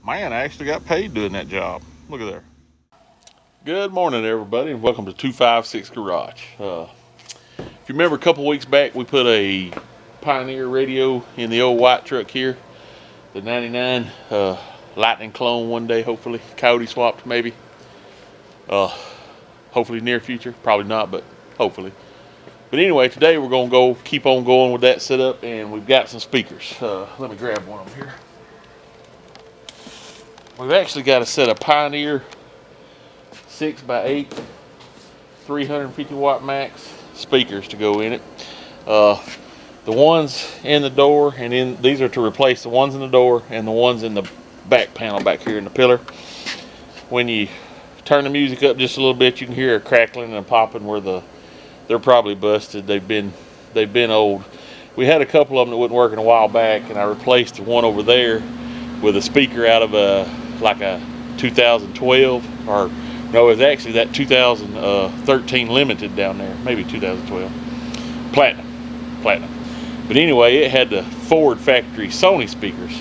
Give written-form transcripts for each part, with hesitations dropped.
Man, I actually got paid doing that job. Look at there. Good morning, everybody, and welcome to 256 Garage. If you remember a couple weeks back, we put a Pioneer radio in the old white truck here. The 99 Lightning clone one day, hopefully. Coyote swapped, maybe. Hopefully near future. Probably not, but hopefully. But anyway, today we're going to keep on going with that setup, and we've got some speakers. Let me grab one of them here. We've actually got a set of Pioneer 6x8 350 watt max speakers to go in it. The ones in the door, and these are to replace the ones in the door and the ones in the back panel back here in the pillar. When you turn the music up just a little bit, you can hear a crackling and a popping where they're probably busted. They've been old. We had a couple of them that wouldn't work in a while back, and I replaced the one over there with a speaker out of a 2012, or no, it was actually that 2013 Limited down there, maybe 2012 Platinum. But anyway, it had the Ford factory Sony speakers,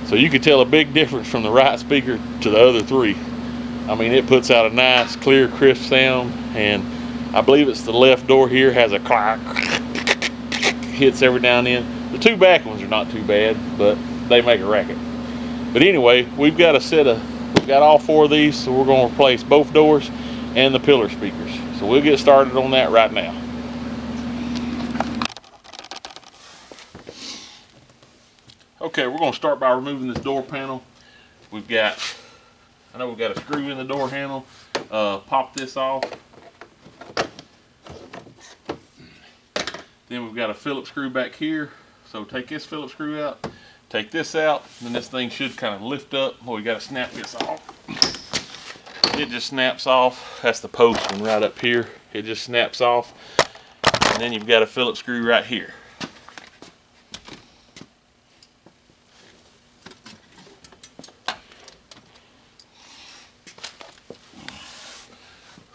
so you could tell a big difference from the right speaker to the other three. I mean, it puts out a nice, clear, crisp sound, and I believe it's the left door here has a clack, hits every now and then. The two back ones are not too bad, but they make a racket. But anyway, we've got all four of these, so we're going to replace both doors and the pillar speakers. So we'll get started on that right now. Okay, we're going to start by removing this door panel. I know we've got a screw in the door handle. Pop this off. Then we've got a Phillips screw back here. So take this Phillips screw out. Take this out, and then this thing should kind of lift up. Well, we got to snap this off. It just snaps off. That's the post one right up here. It just snaps off. And then you've got a Phillips screw right here.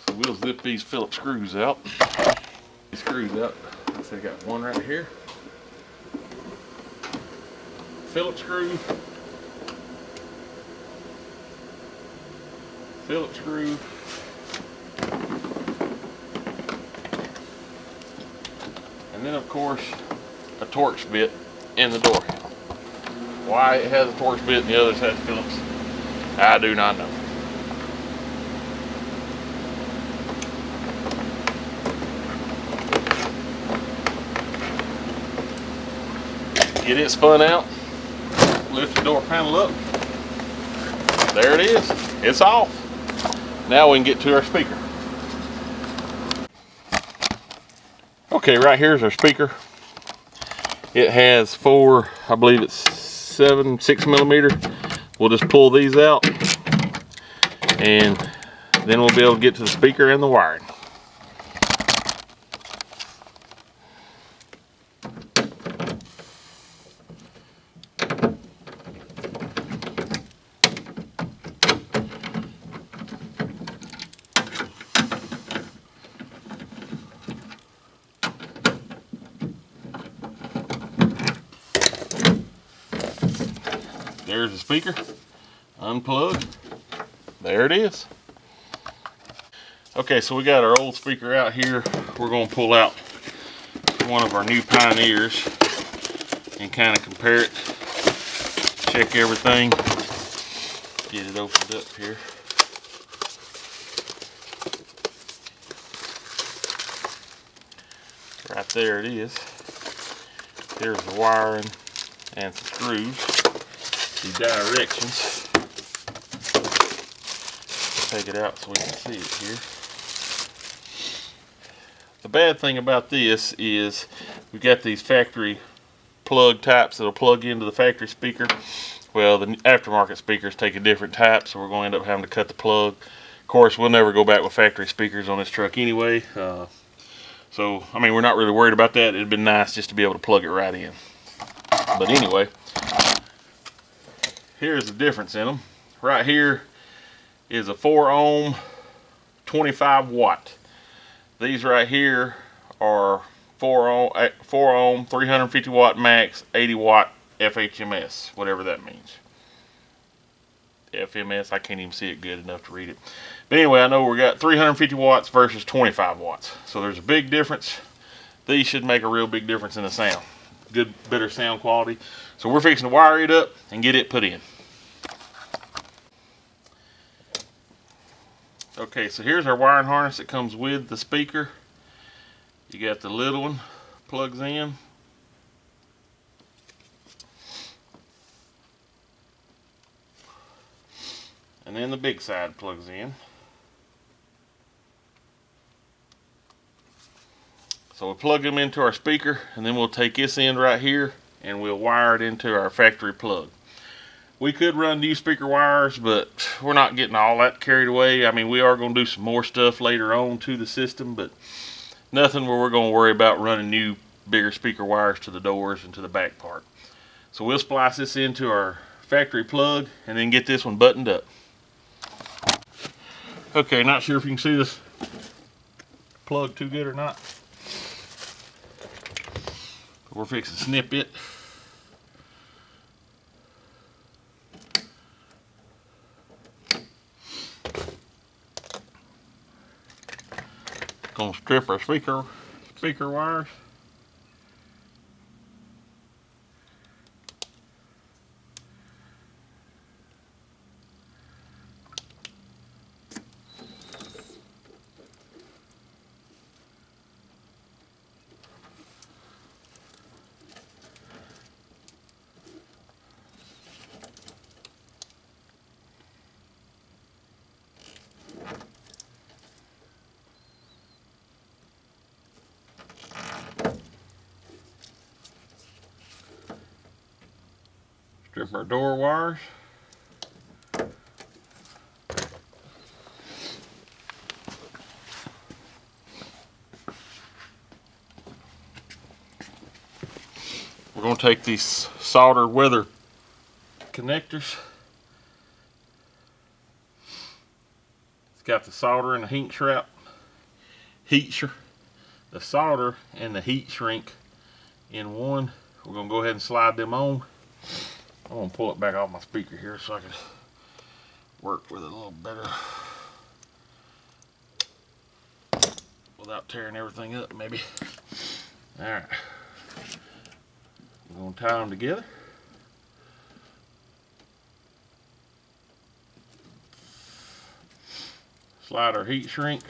So we'll zip these Phillips screws out. These screws out. So I got one right here. Phillips screw, Phillips screw, and then of course a Torx bit in the door handle. Why it has a Torx bit and the others has Phillips, I do not know. Get it spun out. Lift the door panel up. There it is. It's off. Now we can get to our speaker. Okay, right here's our speaker. It has four, I believe it's 6 millimeter. We'll just pull these out, and then we'll be able to get to the speaker and the wiring. There's the speaker, unplugged. There it is. Okay, so we got our old speaker out here. We're going to pull out one of our new Pioneers and kind of compare it, check everything, get it opened up here. Right there it is. There's the wiring and some screws. The directions. Take it out so we can see it here. The bad thing about this is we've got these factory plug types that'll plug into the factory speaker. Well, the aftermarket speakers take a different type, so we're going to end up having to cut the plug. Of course, we'll never go back with factory speakers on this truck anyway. So, I mean, we're not really worried about that. It'd been nice just to be able to plug it right in. But anyway, here's the difference in them. Right here is a 4 ohm, 25 watt. These right here are 4 ohm, 350 watt max, 80 watt FHMS, whatever that means. FMS. I can't even see it good enough to read it. But anyway, I know we got 350 watts versus 25 watts. So there's a big difference. These should make a real big difference in the sound. Good, better sound quality. So we're fixing to wire it up and get it put in. Okay, so here's our wiring harness that comes with the speaker. You got the little one, plugs in. And then the big side plugs in. So we'll plug them into our speaker, and then we'll take this end right here and we'll wire it into our factory plug. We could run new speaker wires, but we're not getting all that carried away. I mean, we are going to do some more stuff later on to the system, but nothing where we're going to worry about running new, bigger speaker wires to the doors and to the back part. So we'll splice this into our factory plug and then get this one buttoned up. Okay, not sure if you can see this plug too good or not. We're fixing to snip it. Gonna strip our speaker wires. Strip our door wires. We're going to take these solder weather connectors. It's got the solder and the heat shrink. The solder and the heat shrink in one. We're going to go ahead and slide them on. I'm going to pull it back off my speaker here so I can work with it a little better without tearing everything up maybe. Alright. We're going to tie them together. Slide our heat shrink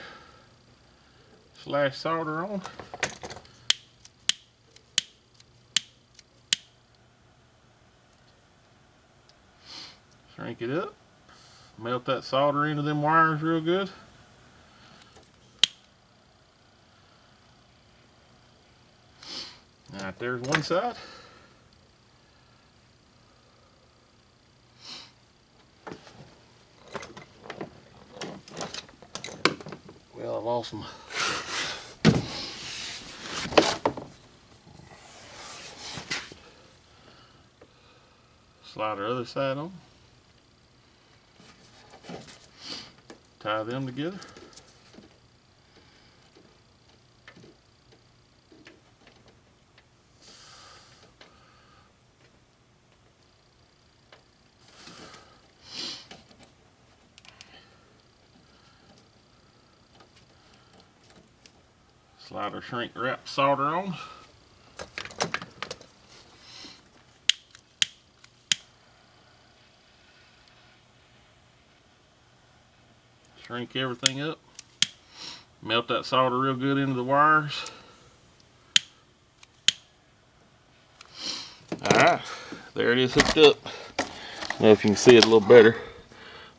/ solder on. Shrink it up. Melt that solder into them wires real good. Alright, there's one side. Well, I've lost them. Slide our other side on. Tie them together. Slide our shrink wrap solder on. Shrink everything up. Melt that solder real good into the wires. Alright, there it is hooked up. Now if you can see it a little better.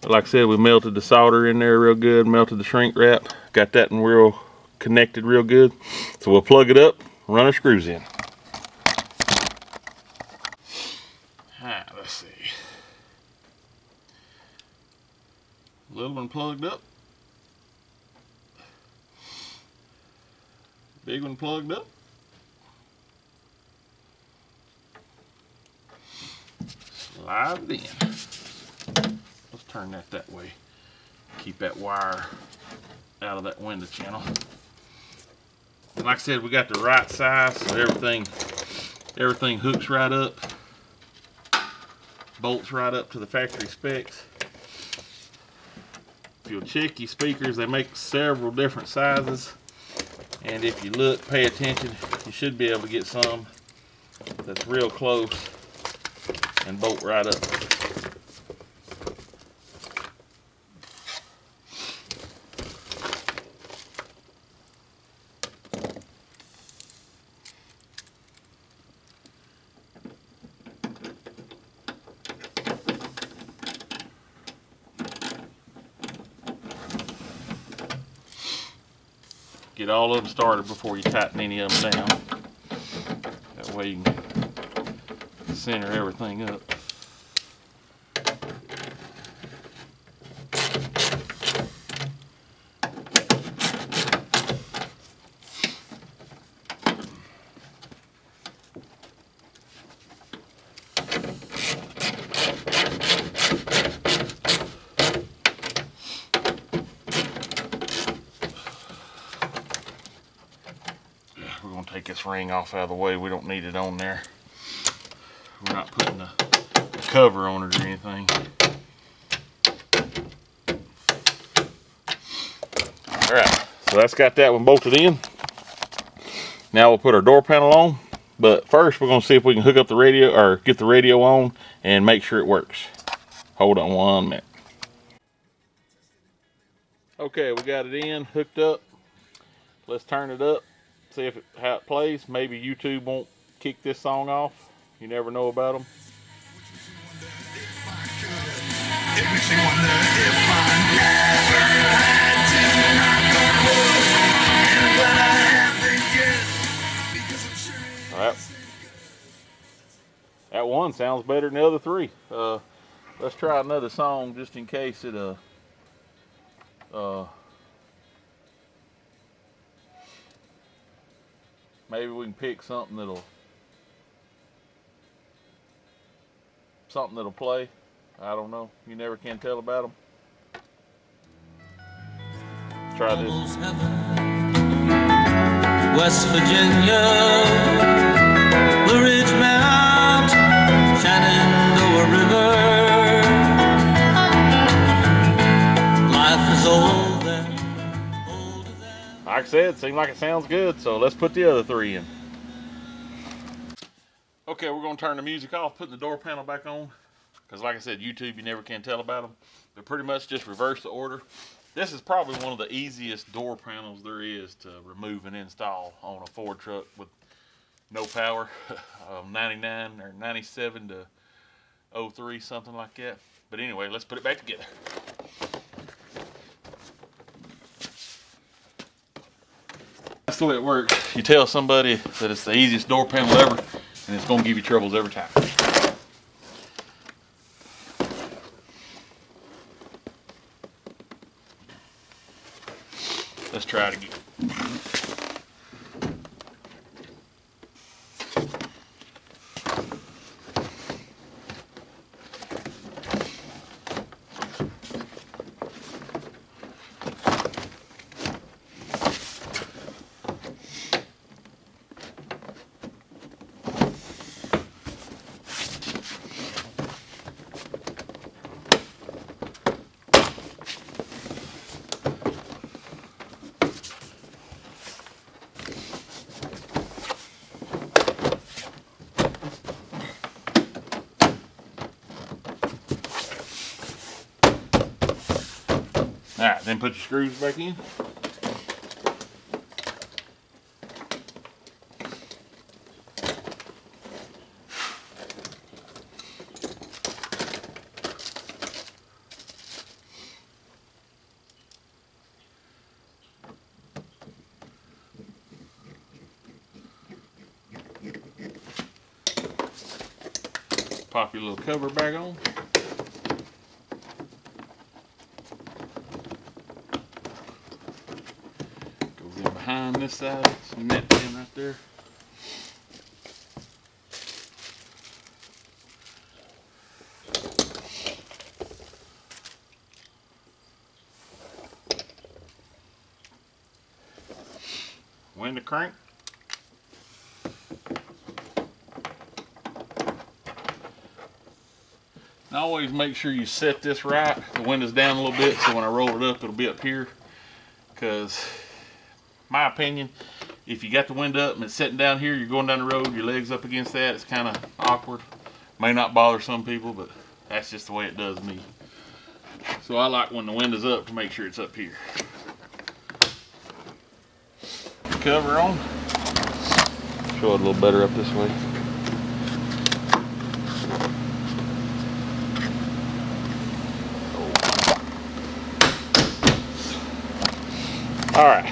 But like I said, we melted the solder in there real good, melted the shrink wrap, got that in real connected real good. So we'll plug it up, run our screws in. Alright, let's see. Little one plugged up. Big one plugged up. Slide it in. Let's turn that way. Keep that wire out of that window channel. And like I said, we got the right size, so everything hooks right up. Bolts right up to the factory specs. If you'll check your speakers, they make several different sizes. And if you look, pay attention, you should be able to get some that's real close and bolt right up. Get all of them started before you tighten any of them down. That way you can center everything up. We're going to take this ring off out of the way. We don't need it on there. We're not putting a cover on it or anything. Alright, so that's got that one bolted in. Now we'll put our door panel on. But first we're going to see if we can hook up the radio, or get the radio on and make sure it works. Hold on 1 minute. Okay, we got it in, hooked up. Let's turn it up. See if how it plays. Maybe YouTube won't kick this song off. You never know about them. It makes me wonder if I never had to knock on wood. Alright. That one sounds better than the other three. Let's try another song just in case it maybe we can pick something that'll play. I don't know. You never can tell about them. Try this. West Virginia, Blue Ridge Mount, Shenandoah River. Life is older than. Like I said, seems like it sounds good, so let's put the other three in. Okay, we're going to turn the music off, putting the door panel back on. Because like I said, YouTube, you never can tell about them. They're pretty much just reverse the order. This is probably one of the easiest door panels there is to remove and install on a Ford truck with no power. 99 or 97 to 03, something like that. But anyway, let's put it back together. That's the way it works. You tell somebody that it's the easiest door panel ever, and it's going to give you troubles every time. Let's try it again. Alright, then put your screws back in. Pop your little cover back on. Behind this side, some net pin right there. Window crank. Now always make sure you set this right. The window's down a little bit, so when I roll it up, it'll be up here. Because, my opinion, if you got the window up and it's sitting down here, you're going down the road, your leg's up against that, it's kind of awkward. May not bother some people, but that's just the way it does me. So I like when the window's up to make sure it's up here. Cover on. Show it a little better up this way. All right,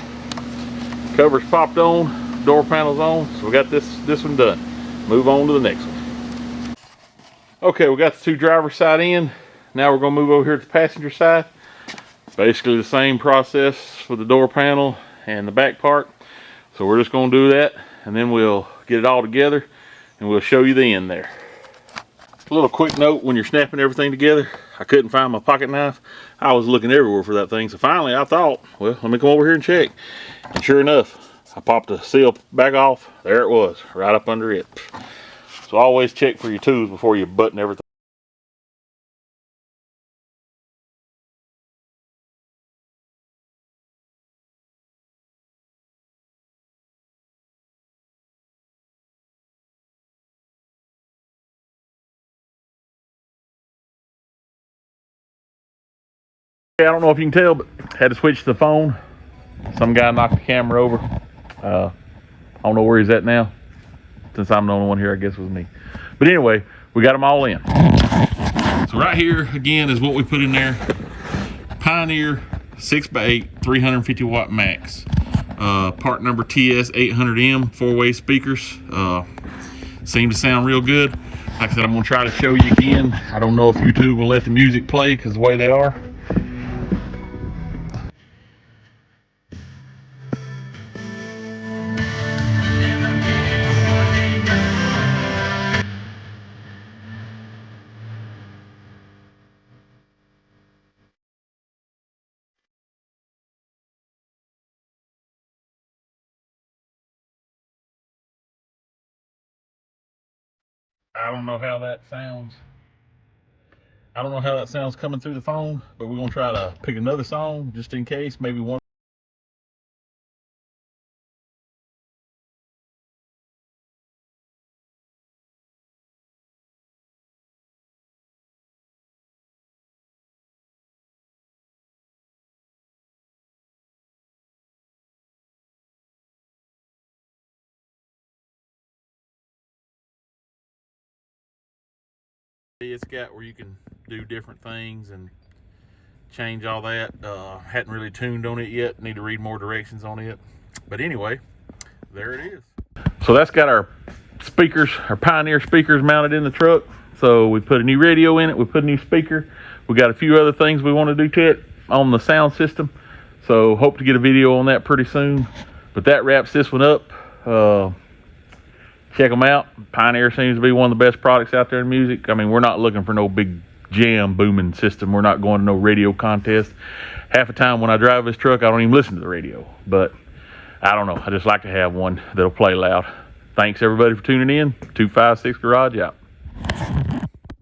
cover's popped on, door panel's on, so we got this one done. Move on to the next one. Okay, we got the two driver's side in. Now we're gonna move over here to the passenger side. Basically the same process for the door panel and the back part. So we're just gonna do that, and then we'll get it all together, and we'll show you the end there. A little quick note, when you're snapping everything together, I couldn't find my pocket knife. I was looking everywhere for that thing, so finally I thought, well, let me come over here and check. And sure enough, I popped the seal back off. There it was, right up under it. So always check for your tools before you button everything. I don't know if you can tell, but had to switch the phone. Some guy knocked the camera over. I don't know where he's at now. Since I'm the only one here, I guess it was me. But anyway, we got them all in. So right here, again, is what we put in there. Pioneer 6x8, 350 watt max. Part number TS800M, 4-way speakers. Seem to sound real good. Like I said, I'm gonna try to show you again. I don't know if YouTube will let the music play because the way they are. I don't know how that sounds. I don't know how that sounds coming through the phone, but we're gonna try to pick another song just in case, maybe one. It's got where you can do different things and change all that. Hadn't really tuned on it yet. Need to read more directions on it. But anyway, there it is. So that's got our speakers, our Pioneer speakers mounted in the truck. So we put a new radio in it. We put a new speaker. We got a few other things we want to do to it on the sound system. So hope to get a video on that pretty soon. But that wraps this one up. Check them out. Pioneer seems to be one of the best products out there in music. I mean, we're not looking for no big jam booming system. We're not going to no radio contest. Half the time when I drive this truck, I don't even listen to the radio. But I don't know. I just like to have one that'll play loud. Thanks everybody for tuning in. 256 Garage out.